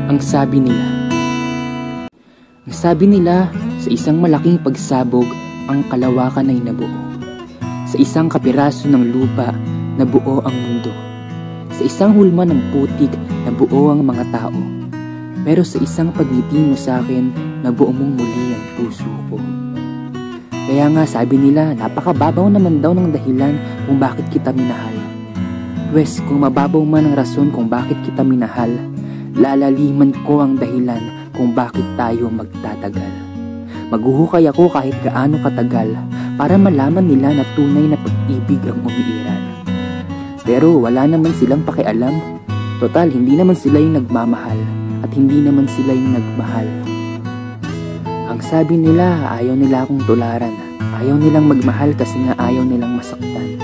Ang sabi nila, sa isang malaking pagsabog, ang kalawakan ay nabuo. Sa isang kapiraso ng lupa, nabuo ang mundo. Sa isang hulma ng putik, nabuo ang mga tao. Pero sa isang pagngiti mo sa akin, nabuo mong muli ang puso ko. Kaya nga sabi nila, napakababaw naman daw ng dahilan kung bakit kita minahal. Pwes kung mababaw man ang rason kung bakit kita minahal, lalaliman ko ang dahilan kung bakit tayo magtatagal. Maghuhukay ako kahit gaano katagal para malaman nila na tunay na pag-ibig ang umiiral. Pero wala naman silang pakialam. Total, hindi naman sila yung nagmamahal at hindi naman sila yung nagmahal. Ang sabi nila, ayaw nila akong tularan. Ayaw nilang magmahal kasi nga ayaw nilang masaktan.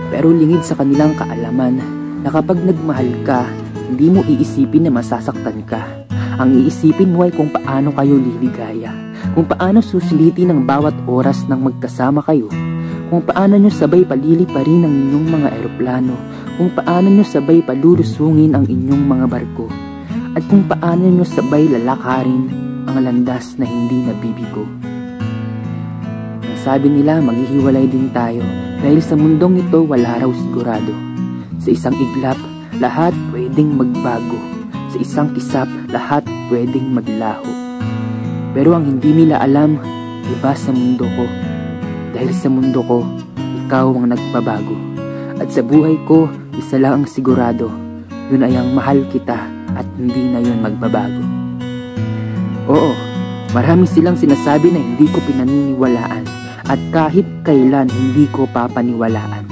Pero lingid sa kanilang kaalaman na kapag nagmahal ka, hindi mo iisipin na masasaktan ka. Ang iisipin mo ay kung paano kayo liligaya, kung paano susulitin ang bawat oras nang magkasama kayo, kung paano nyo sabay paliliparin ang inyong mga eroplano, kung paano nyo sabay palulusungin ang inyong mga barko, at kung paano nyo sabay lalakarin ang landas na hindi nabibigo. Ang sabi nila, maghihiwalay din tayo dahil sa mundong ito wala raw sigurado. Sa isang iglap, lahat pwedeng magbago. Sa isang kisap, lahat pwedeng maglaho. Pero ang hindi nila alam, iba sa mundo ko. Dahil sa mundo ko, ikaw ang nagbabago. At sa buhay ko, isa lang ang sigurado. Yun ay ang mahal kita at hindi na yun magbabago. Oo, marami silang sinasabi na hindi ko pinaniniwalaan at kahit kailan hindi ko papaniwalaan.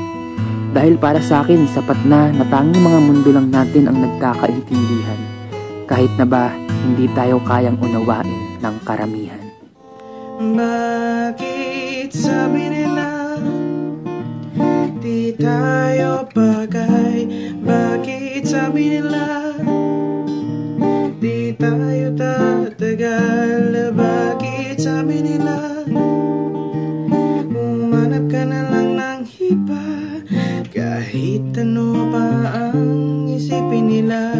Dahil para sa akin, sapat na tanging mga mundo lang natin ang nagkakaintindihan. Kahit na ba, hindi tayo kayang unawain ng karamihan. Bakit sabi nila, di tayo bagay? Bakit sabi nila, di tayo tatagal? Bakit sabi nila, umanap ka na lang ng iba? Kahit ano pa ang isipin nila,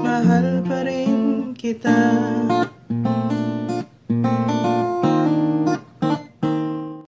mahal pa rin kita.